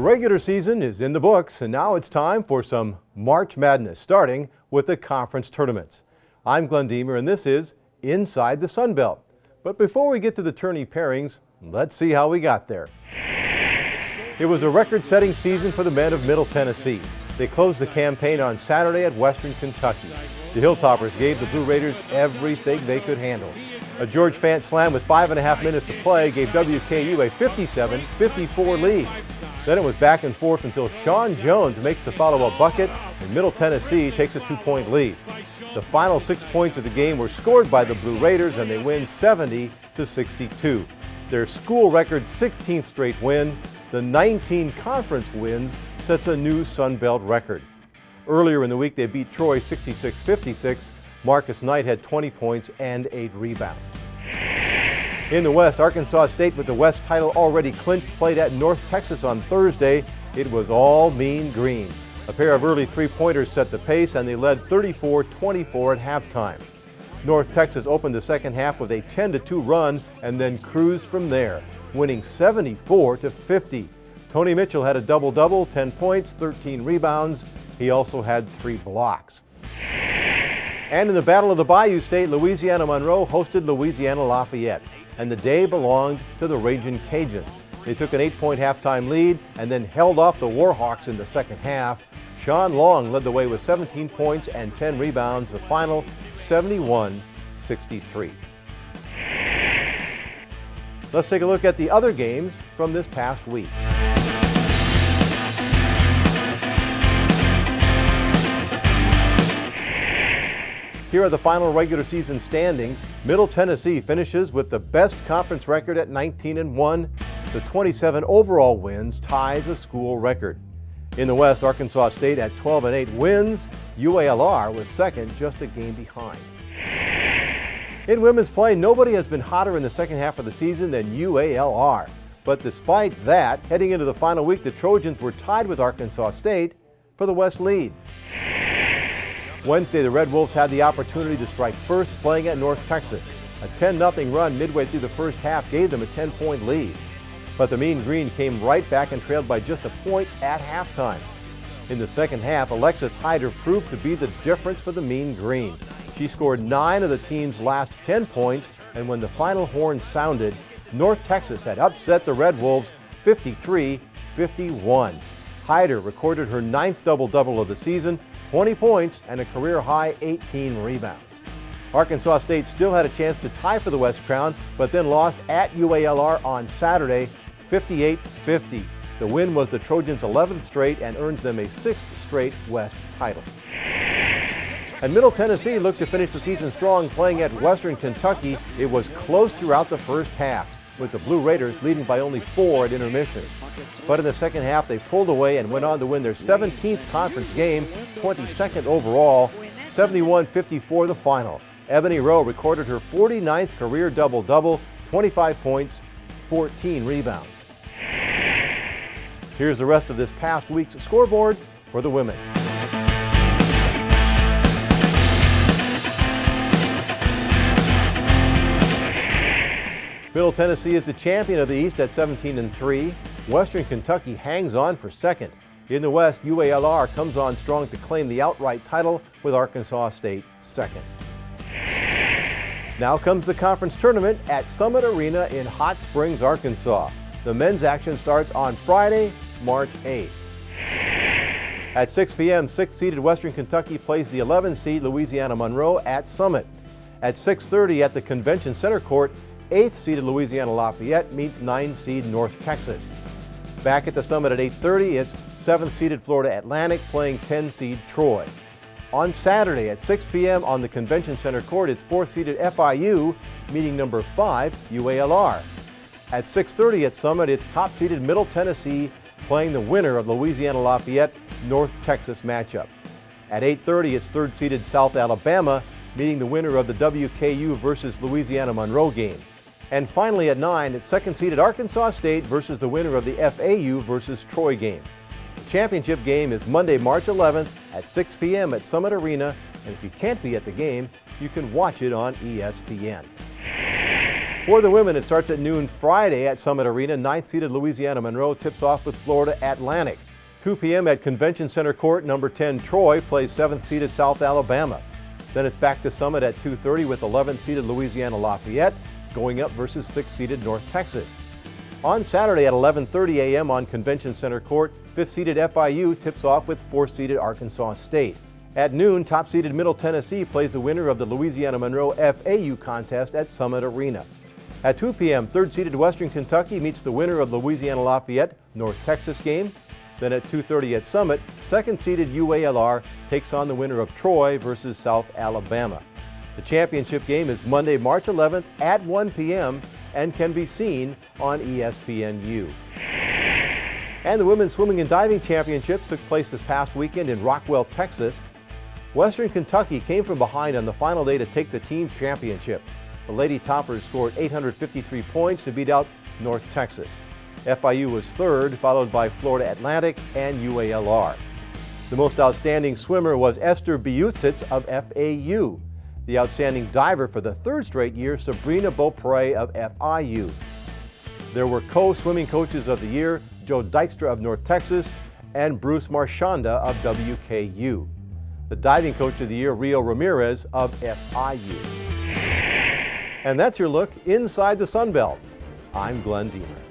The regular season is in the books, and now it's time for some March Madness, starting with the conference tournaments. I'm Glenn Deemer, and this is Inside the Sun Belt. But before we get to the tourney pairings, let's see how we got there. It was a record-setting season for the men of Middle Tennessee. They closed the campaign on Saturday at Western Kentucky. The Hilltoppers gave the Blue Raiders everything they could handle. A George Fant slam with 5.5 minutes to play gave WKU a 57-54 lead. Then it was back and forth until Sean Jones makes the follow-up bucket and Middle Tennessee takes a 2-point lead. The final 6 points of the game were scored by the Blue Raiders and they win 70-62. Their school record 16th straight win, the 19 conference wins, sets a new Sun Belt record. Earlier in the week they beat Troy 66-56. Marcus Knight had 20 points and 8 rebounds. In the West, Arkansas State, with the West title already clinched, played at North Texas on Thursday. It was all mean green. A pair of early three-pointers set the pace, and they led 34-24 at halftime. North Texas opened the second half with a 10-2 run and then cruised from there, winning 74-50. Tony Mitchell had a double-double, 10 points, 13 rebounds. He also had 3 blocks. And in the Battle of the Bayou State, Louisiana Monroe hosted Louisiana Lafayette, and the day belonged to the Ragin' Cajuns. They took an 8-point halftime lead and then held off the Warhawks in the second half. Sean Long led the way with 17 points and 10 rebounds, the final 71-63. Let's take a look at the other games from this past week. Here are the final regular season standings. Middle Tennessee finishes with the best conference record at 19-1. The 27 overall wins ties a school record. In the West, Arkansas State at 12-8 wins. UALR was second, just a game behind. In women's play, nobody has been hotter in the second half of the season than UALR. But despite that, heading into the final week, the Trojans were tied with Arkansas State for the West lead. Wednesday, the Red Wolves had the opportunity to strike first, playing at North Texas. A 10-0 run midway through the first half gave them a 10-point lead. But the Mean Green came right back and trailed by just a point at halftime. In the second half, Alexis Hyder proved to be the difference for the Mean Green. She scored 9 of the team's last 10 points, and when the final horn sounded, North Texas had upset the Red Wolves 53-51. Hyder recorded her 9th double-double of the season, 20 points and a career-high 18 rebounds. Arkansas State still had a chance to tie for the West crown, but then lost at UALR on Saturday, 58-50. The win was the Trojans' 11th straight and earns them a 6th straight West title. And Middle Tennessee looked to finish the season strong, playing at Western Kentucky. It was close throughout the first half, with the Blue Raiders leading by only 4 at intermission. But in the second half, they pulled away and went on to win their 17th conference game, 22nd overall, 71-54 the final. Ebony Rowe recorded her 49th career double-double, 25 points, 14 rebounds. Here's the rest of this past week's scoreboard for the women. Middle Tennessee is the champion of the East at 17-3. Western Kentucky hangs on for second. In the West, UALR comes on strong to claim the outright title with Arkansas State second. Now comes the conference tournament at Summit Arena in Hot Springs, Arkansas. The men's action starts on Friday, March 8th. At 6 p.m., 6th-seeded Western Kentucky plays the 11th-seed Louisiana Monroe at Summit. At 6:30 at the Convention Center Court, 8th-seeded Louisiana Lafayette meets 9th-seed North Texas. Back at the Summit at 8:30, it's 7th-seeded Florida Atlantic playing 10th-seed Troy. On Saturday at 6 p.m. on the Convention Center Court, it's 4th-seeded FIU meeting number 5 UALR. At 6:30 at Summit, it's top-seeded Middle Tennessee playing the winner of Louisiana Lafayette North Texas matchup. At 8:30, it's 3rd-seeded South Alabama meeting the winner of the WKU versus Louisiana Monroe game. And finally at 9, it's 2nd-seeded Arkansas State versus the winner of the FAU versus Troy game. The championship game is Monday, March 11th at 6 p.m. at Summit Arena, and if you can't be at the game, you can watch it on ESPN. For the women, it starts at noon Friday at Summit Arena. 9th-seeded Louisiana Monroe tips off with Florida Atlantic. 2 p.m. at Convention Center Court, number 10 Troy plays 7th-seeded South Alabama. Then it's back to Summit at 2:30 with 11th-seeded Louisiana Lafayette going up versus 6th-seeded North Texas. On Saturday at 11:30 a.m. on Convention Center Court, 5th-seeded FIU tips off with 4th-seeded Arkansas State. At noon, top-seeded Middle Tennessee plays the winner of the Louisiana Monroe FAU contest at Summit Arena. At 2 p.m., 3rd-seeded Western Kentucky meets the winner of the Louisiana Lafayette North Texas game. Then at 2:30 at Summit, 2nd-seeded UALR takes on the winner of Troy versus South Alabama. The championship game is Monday, March 11th at 1 p.m. and can be seen on ESPNU. And the Women's Swimming and Diving Championships took place this past weekend in Rockwell, Texas. Western Kentucky came from behind on the final day to take the team championship. The Lady Toppers scored 853 points to beat out North Texas. FIU was 3rd, followed by Florida Atlantic and UALR. The most outstanding swimmer was Esther Biutsitz of FAU. The outstanding diver for the 3rd straight year, Sabrina Beaupre of FIU. There were co-swimming coaches of the year, Joe Dykstra of North Texas and Bruce Marchanda of WKU. The diving coach of the year, Rio Ramirez of FIU. And that's your look inside the Sun Belt. I'm Glenn Diemer.